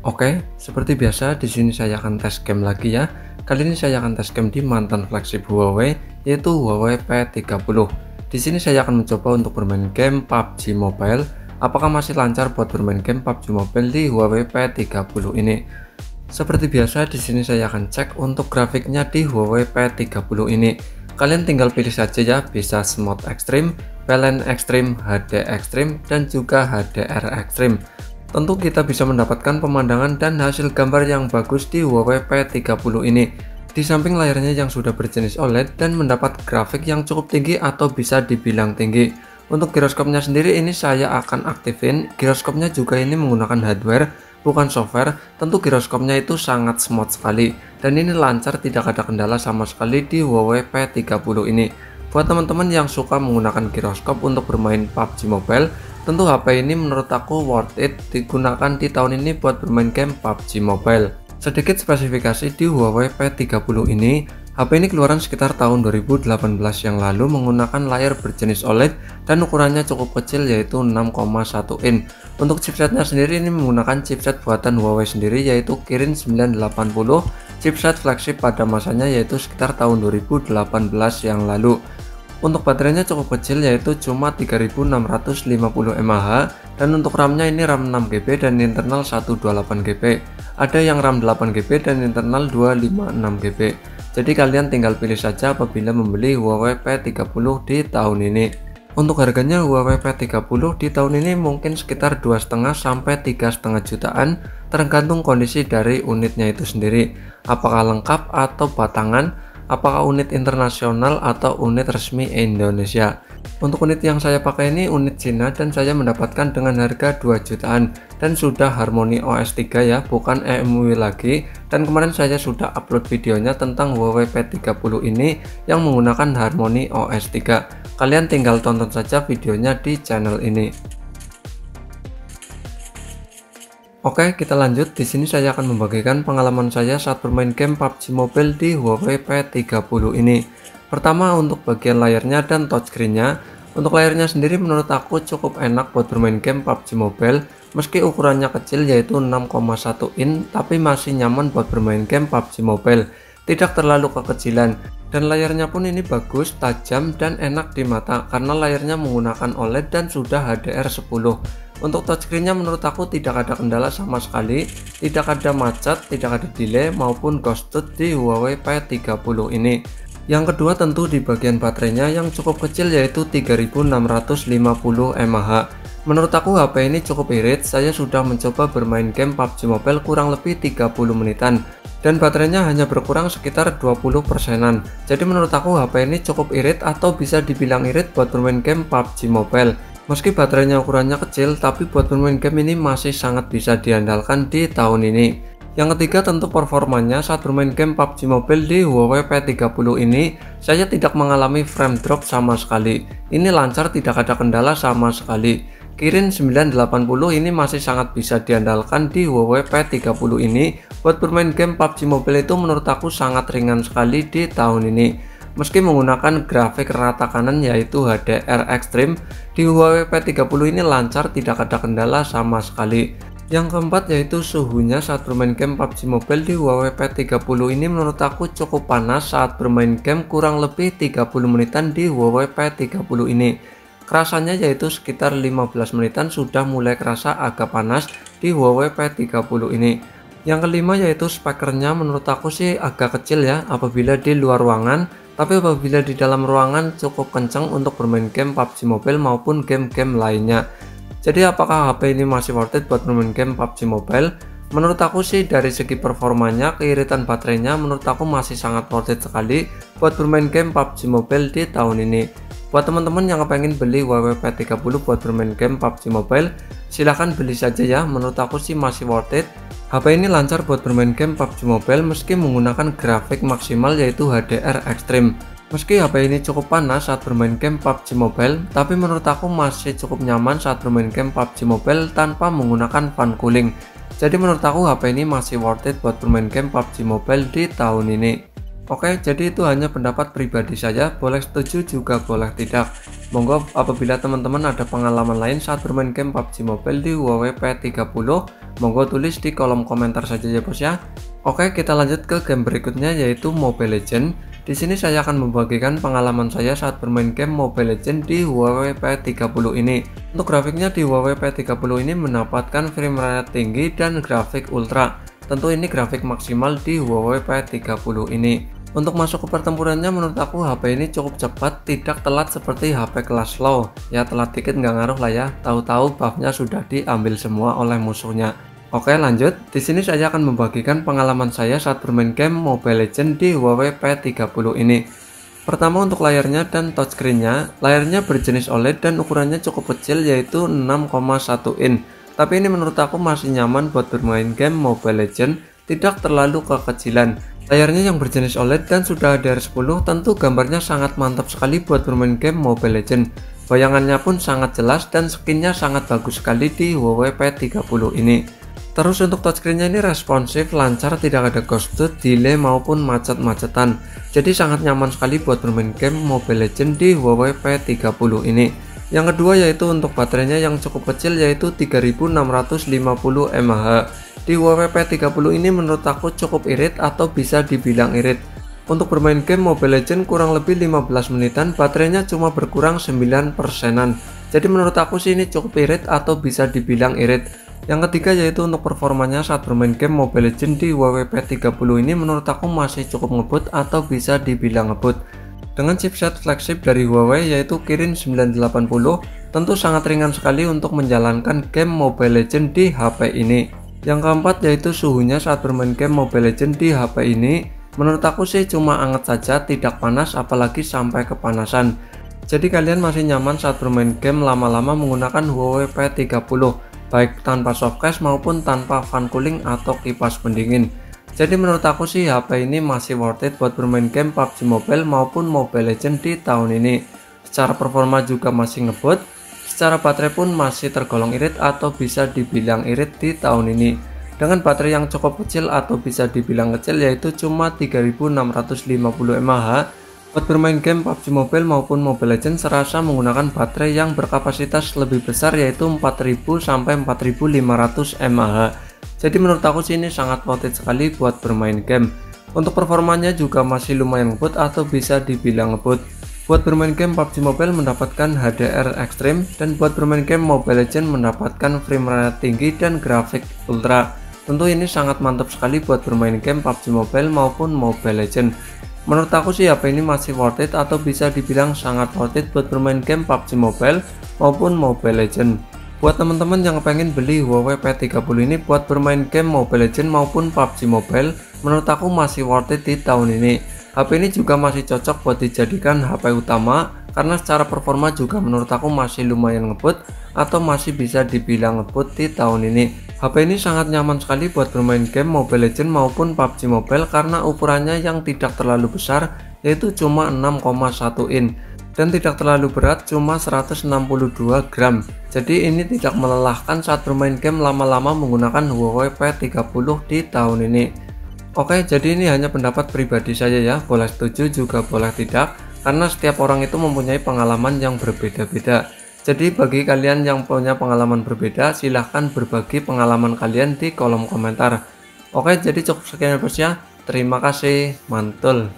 Oke, seperti biasa di sini saya akan tes game lagi ya. Kali ini saya akan tes game di mantan flagship Huawei, yaitu Huawei P30. Di sini saya akan mencoba untuk bermain game PUBG Mobile. Apakah masih lancar buat bermain game PUBG Mobile di Huawei P30 ini? Seperti biasa di sini saya akan cek untuk grafiknya di Huawei P30 ini. Kalian tinggal pilih saja ya, bisa Smooth Extreme, Balance Extreme, HD Extreme, dan juga HDR Extreme. Tentu kita bisa mendapatkan pemandangan dan hasil gambar yang bagus di Huawei P30 ini. Di samping layarnya yang sudah berjenis OLED dan mendapat grafik yang cukup tinggi atau bisa dibilang tinggi. Untuk giroskopnya sendiri ini saya akan aktifin. Giroskopnya juga ini menggunakan hardware, bukan software. Tentu giroskopnya itu sangat smooth sekali. Dan ini lancar, tidak ada kendala sama sekali di Huawei P30 ini. Buat teman-teman yang suka menggunakan giroskop untuk bermain PUBG Mobile, tentu HP ini menurut aku worth it digunakan di tahun ini buat bermain game PUBG Mobile. Sedikit spesifikasi di Huawei P30 ini, HP ini keluaran sekitar tahun 2018 yang lalu menggunakan layar berjenis OLED dan ukurannya cukup kecil yaitu 6,1 in. Untuk chipsetnya sendiri ini menggunakan chipset buatan Huawei sendiri yaitu Kirin 980, chipset flagship pada masanya yaitu sekitar tahun 2018 yang lalu. Untuk baterainya cukup kecil yaitu cuma 3650 mAh dan untuk RAM-nya ini RAM 6GB dan internal 128GB. Ada yang RAM 8GB dan internal 256GB. Jadi kalian tinggal pilih saja apabila membeli Huawei P30 di tahun ini. Untuk harganya Huawei P30 di tahun ini mungkin sekitar 2,5 sampai 3,5 jutaan tergantung kondisi dari unitnya itu sendiri. Apakah lengkap atau batangan, apakah unit internasional atau unit resmi Indonesia. Untuk unit yang saya pakai ini unit Cina dan saya mendapatkan dengan harga 2 jutaan dan sudah Harmony OS 3 ya, bukan EMUI lagi. Dan kemarin saya sudah upload videonya tentang Huawei P30 ini yang menggunakan Harmony OS 3. Kalian tinggal tonton saja videonya di channel ini. Oke, kita lanjut. Di sini saya akan membagikan pengalaman saya saat bermain game PUBG Mobile di Huawei P30 ini. Pertama, untuk bagian layarnya dan touchscreen-nya. Untuk layarnya sendiri menurut aku cukup enak buat bermain game PUBG Mobile. Meski ukurannya kecil yaitu 6,1 in, tapi masih nyaman buat bermain game PUBG Mobile. Tidak terlalu kekecilan. Dan layarnya pun ini bagus, tajam, dan enak di mata karena layarnya menggunakan OLED dan sudah HDR10. Untuk touchscreen-nya menurut aku tidak ada kendala sama sekali, tidak ada macet, tidak ada delay maupun ghosted di Huawei P30 ini. Yang kedua tentu di bagian baterainya yang cukup kecil yaitu 3650 mAh. Menurut aku HP ini cukup irit, saya sudah mencoba bermain game PUBG Mobile kurang lebih 30 menitan. Dan baterainya hanya berkurang sekitar 20%an. Jadi menurut aku HP ini cukup irit atau bisa dibilang irit buat bermain game PUBG Mobile. Meski baterainya ukurannya kecil, tapi buat bermain game ini masih sangat bisa diandalkan di tahun ini. Yang ketiga tentu performanya saat bermain game PUBG Mobile di Huawei P30 ini, saya tidak mengalami frame drop sama sekali. Ini lancar, tidak ada kendala sama sekali. Kirin 980 ini masih sangat bisa diandalkan di Huawei P30 ini. Buat bermain game PUBG Mobile itu menurut aku sangat ringan sekali di tahun ini. Meski menggunakan grafik rata kanan yaitu HDR Extreme, di Huawei P30 ini lancar, tidak ada kendala sama sekali. Yang keempat yaitu suhunya saat bermain game PUBG Mobile di Huawei P30 ini menurut aku cukup panas saat bermain game kurang lebih 30 menitan di Huawei P30 ini. Kerasanya yaitu sekitar 15 menitan sudah mulai kerasa agak panas di Huawei P30 ini. Yang kelima yaitu speakernya menurut aku sih agak kecil ya apabila di luar ruangan, tapi apabila di dalam ruangan cukup kencang untuk bermain game PUBG Mobile maupun game-game lainnya. Jadi apakah HP ini masih worth it buat bermain game PUBG Mobile? Menurut aku sih dari segi performanya, keiritan baterainya menurut aku masih sangat worth it sekali buat bermain game PUBG Mobile di tahun ini. Buat teman-teman yang pengen beli Huawei P30 buat bermain game PUBG Mobile, silahkan beli saja ya, menurut aku sih masih worth it. HP ini lancar buat bermain game PUBG Mobile meski menggunakan grafik maksimal yaitu HDR Extreme. Meski HP ini cukup panas saat bermain game PUBG Mobile, tapi menurut aku masih cukup nyaman saat bermain game PUBG Mobile tanpa menggunakan fan cooling. Jadi menurut aku HP ini masih worth it buat bermain game PUBG Mobile di tahun ini. Oke, jadi itu hanya pendapat pribadi saya, boleh setuju juga boleh tidak. Monggo apabila teman-teman ada pengalaman lain saat bermain game PUBG Mobile di Huawei P30, monggo tulis di kolom komentar saja ya bos ya. Oke, kita lanjut ke game berikutnya yaitu Mobile Legends. Di sini saya akan membagikan pengalaman saya saat bermain game Mobile Legends di Huawei P30 ini. Untuk grafiknya di Huawei P30 ini mendapatkan frame rate tinggi dan grafik ultra. Tentu ini grafik maksimal di Huawei P30 ini. Untuk masuk ke pertempurannya menurut aku HP ini cukup cepat, tidak telat seperti HP kelas low. Ya telat dikit nggak ngaruh lah ya, tahu-tahu buffnya sudah diambil semua oleh musuhnya. Oke lanjut, di sini saya akan membagikan pengalaman saya saat bermain game Mobile Legends di Huawei P30 ini. Pertama untuk layarnya dan touchscreen-nya, layarnya berjenis OLED dan ukurannya cukup kecil yaitu 6,1 in. Tapi ini menurut aku masih nyaman buat bermain game Mobile Legends, tidak terlalu kekecilan. Layarnya yang berjenis OLED dan sudah HDR10 tentu gambarnya sangat mantap sekali buat bermain game Mobile Legends. Bayangannya pun sangat jelas dan skinnya sangat bagus sekali di Huawei P30 ini. Terus untuk touchscreen-nya ini responsif, lancar, tidak ada ghosted, delay maupun macet-macetan. Jadi sangat nyaman sekali buat bermain game Mobile Legends di Huawei P30 ini. Yang kedua yaitu untuk baterainya yang cukup kecil yaitu 3650 mAh. Di Huawei P30 ini menurut aku cukup irit atau bisa dibilang irit. Untuk bermain game Mobile Legends kurang lebih 15 menitan, baterainya cuma berkurang 9%. Jadi menurut aku sih ini cukup irit atau bisa dibilang irit. Yang ketiga yaitu untuk performanya saat bermain game Mobile Legends di Huawei P30 ini menurut aku masih cukup ngebut atau bisa dibilang ngebut. Dengan chipset flagship dari Huawei yaitu Kirin 980, tentu sangat ringan sekali untuk menjalankan game Mobile Legends di HP ini. Yang keempat yaitu suhunya saat bermain game Mobile Legends di HP ini. Menurut aku sih cuma anget saja, tidak panas apalagi sampai kepanasan. Jadi kalian masih nyaman saat bermain game lama-lama menggunakan Huawei P30, baik tanpa softcase maupun tanpa fan cooling atau kipas pendingin. Jadi menurut aku sih HP ini masih worth it buat bermain game PUBG Mobile maupun Mobile Legends di tahun ini. Secara performa juga masih ngebut. Secara baterai pun masih tergolong irit atau bisa dibilang irit di tahun ini. Dengan baterai yang cukup kecil atau bisa dibilang kecil yaitu cuma 3650 mAh. Buat bermain game PUBG Mobile maupun Mobile Legends serasa menggunakan baterai yang berkapasitas lebih besar yaitu 4000 sampai 4500 mAh. Jadi menurut aku sih ini sangat worth it sekali buat bermain game. Untuk performanya juga masih lumayan ngebut atau bisa dibilang ngebut. Buat bermain game PUBG Mobile mendapatkan HDR ekstrim dan buat bermain game Mobile Legends mendapatkan frame rate tinggi dan grafik ultra. Tentu ini sangat mantap sekali buat bermain game PUBG Mobile maupun Mobile Legends. Menurut aku sih HP ini masih worth it atau bisa dibilang sangat worth it buat bermain game PUBG Mobile maupun Mobile Legends. Buat teman-teman yang pengen beli Huawei P30 ini buat bermain game Mobile Legends maupun PUBG Mobile, menurut aku masih worth it di tahun ini. HP ini juga masih cocok buat dijadikan HP utama karena secara performa juga menurut aku masih lumayan ngebut atau masih bisa dibilang ngebut di tahun ini. HP ini sangat nyaman sekali buat bermain game Mobile Legends maupun PUBG Mobile karena ukurannya yang tidak terlalu besar yaitu cuma 6,1 in dan tidak terlalu berat cuma 162 gram. Jadi ini tidak melelahkan saat bermain game lama-lama menggunakan Huawei P30 di tahun ini. Oke, jadi ini hanya pendapat pribadi saya ya, boleh setuju juga boleh tidak, karena setiap orang itu mempunyai pengalaman yang berbeda-beda. Jadi bagi kalian yang punya pengalaman berbeda, silahkan berbagi pengalaman kalian di kolom komentar. Oke, jadi cukup sekian ya bos ya, terima kasih, mantul.